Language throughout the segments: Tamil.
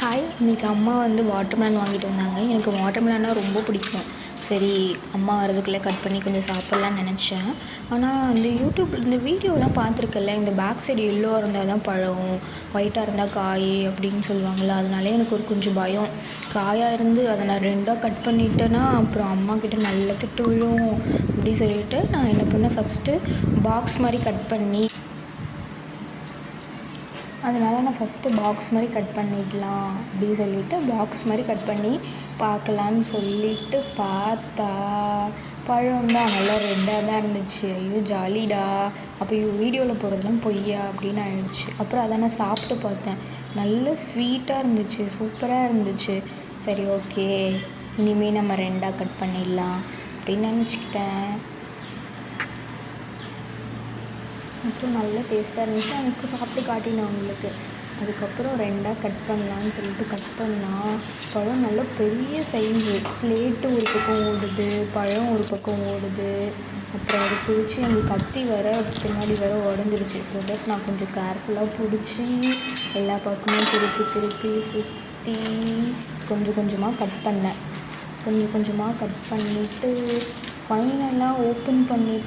ஹாய், இன்றைக்கி அம்மா வந்து வாட்டர்மெலன் வாங்கிட்டு வந்தாங்க. எனக்கு வாட்டர்மெலன்னா ரொம்ப பிடிக்கும். சரி, அம்மா வரதுக்குள்ளே கட் பண்ணி கொஞ்சம் சாப்பிட்லான்னு நினச்சேன். ஆனால் இந்த வீடியோலாம் பார்த்துருக்கேன்ல, இந்த பேக் சைடு எல்லோவாக இருந்தால் தான் பழம், ஒயிட்டாக இருந்தால் காய் அப்படின்னு சொல்லுவாங்கள்ல. அதனாலே எனக்கு கொஞ்சம் பயம். காயாக இருந்து அதை நான் 2ஆக கட் பண்ணிட்டேன்னா அப்புறம் அம்மாக்கிட்ட நல்ல திட்டு விழும் அப்படி சொல்லிட்டு நான் என்ன பண்ணேன், ஃபஸ்ட்டு பாக்ஸ் மாதிரி கட் பண்ணி அதனால் நான் ஃபஸ்ட்டு பாக்ஸ் மாதிரி கட் பண்ணிடலாம் அப்படி சொல்லிவிட்டு பாக்ஸ் மாதிரி கட் பண்ணி பார்க்கலான்னு சொல்லிவிட்டு பார்த்தா பழம் தான் நல்லா ரெட்டாக தான் இருந்துச்சு. ஐயோ ஜாலிடா, அப்போ வீடியோவில் போடுறதுலாம் பொய்யா அப்படின்னு ஆயிடுச்சு. அப்புறம் அதை நான் சாப்பிட்டு பார்த்தேன், நல்ல ஸ்வீட்டாக இருந்துச்சு, சூப்பராக இருந்துச்சு. சரி, ஓகே, இனிமேல் நம்ம 2ஆக கட் பண்ணிடலாம் அப்படின்னு நினச்சிக்கிட்டேன். அப்புறம் நல்ல டேஸ்ட்டாக இருந்துச்சு. எனக்கு சாப்பிட்டு காட்டினேன் அவங்களுக்கு. அதுக்கப்புறம் 2ஆக கட் பண்ணலான்னு சொல்லிட்டு கட் பண்ணால் பழம் நல்லா பெரிய சைஸு. பிளேட்டு ஒரு பக்கம் ஓடுது, பழம் ஒரு பக்கம் ஓடுது. அப்புறம் அது பிடிச்சி எனக்கு கத்தி பின்னாடி உடஞ்சிருச்சு. ஸோ தட் நான் கொஞ்சம் கேர்ஃபுல்லாக பிடிச்சி எல்லா பக்கமும் திருப்பி சுற்றி கொஞ்சம் கொஞ்சமாக கட் பண்ணேன். கொஞ்சமாக கட் பண்ணிவிட்டு ஃபைனலாக ஓப்பன் பண்ணி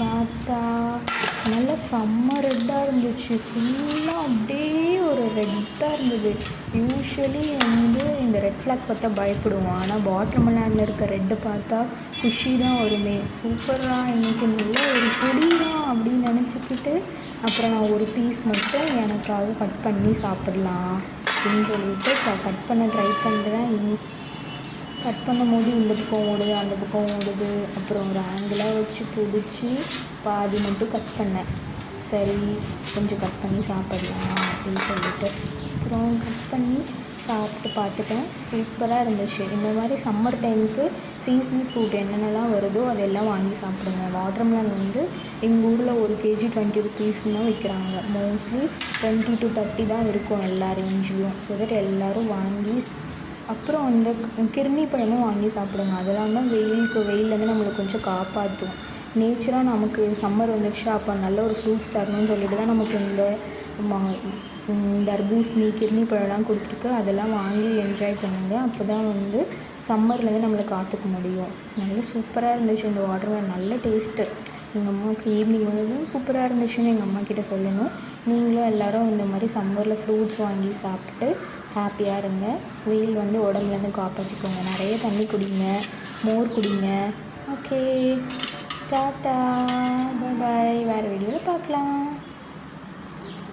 பார்த்தா நல்லா செம்ம ரெட்டாக இருந்துச்சு. ஃபுல்லாக அப்படியே ஒரு ரெட்டாக இருந்தது. யூஸ்வலி இந்த ரெட் ஃப்ளாக் பார்த்தா பயப்படுவோம், ஆனால் வாட்டர்மெலனில் இருக்க ரெட்டு பார்த்தா குஷி தான் வருமே. சூப்பராக எனக்கு நல்ல ஒரு பொடிதான் அப்படின்னு நினச்சிக்கிட்டு அப்புறம் நான் ஒரு பீஸ் மட்டும் எனக்காக கட் பண்ணி சாப்பிட்லாம் அப்படின்னு சொல்லிட்டு கட் பண்ண ட்ரை பண்ணுறேன். கட் பண்ணும்போது இந்த பக்கம் ஓடுது, அந்த பக்கம் ஓடுது. அப்புறம் ஒரு ஆங்கிளாக வச்சு பிடிச்சி பாதி மட்டும் கட் பண்ணேன். சரி, கொஞ்சம் கட் பண்ணி சாப்பிட்லாம் அப்படின்னு சொல்லிட்டு அப்புறம் கட் பண்ணி சாப்பிட்டு பார்த்துட்டேன். சூப்பராக இருந்துச்சு. இந்த மாதிரி சம்மர் டைமுக்கு சீசனல் ஃப்ரூட் என்னென்னலாம் வருதோ அதெல்லாம் வாங்கி சாப்பிடுங்க. வாட்டர்மெலன் எங்கள் ஊரில் 1 kg 20 rupees தான் விற்கிறாங்க. மோஸ்ட்லி 20 to 30 தான் இருக்கும் எல்லா ரேஞ்சிலும். ஸோ தட் எல்லோரும் வாங்கி அப்புறம் கிர்னி பழமும் வாங்கி சாப்பிடுங்க. அதெல்லாம் தான் வெயிலேருந்து நம்மளை கொஞ்சம் காப்பாற்றும். நேச்சராக நமக்கு சம்மர் வந்துடுச்சா அப்போ நல்ல ஒரு ஃப்ரூட்ஸ் தரணும்னு சொல்லிட்டு தான் நமக்கு இந்த தர்பூசணி, கிர்னி பழம்லாம் கொடுத்துருக்கு. அதெல்லாம் வாங்கி என்ஜாய் பண்ணுங்க. அப்போ தான் சம்மர்லேருந்து நம்மளை காத்துக்க முடியும். நல்லா சூப்பராக இருந்துச்சு இந்த வாட்டர்மெலன். நல்ல டேஸ்ட்டு. எங்கள் அம்மாவுக்கு ஈவினிங் வந்ததும் சூப்பராக இருந்துச்சுன்னு எங்கள் அம்மாக்கிட்ட சொல்லணும். நீங்களும் எல்லோரும் இந்த மாதிரி சம்மரில் ஃப்ரூட்ஸ் வாங்கி சாப்பிட்டு ஹாப்பியாக இருங்க. வெயில் உடம்புலேருந்து காப்பாற்றிக்கோங்க. நிறைய தண்ணி குடிங்க, மோர் குடிங்க. ஓகே, டாட்டா, பாய். வேறு வீடியோவில் பார்க்கலாம்.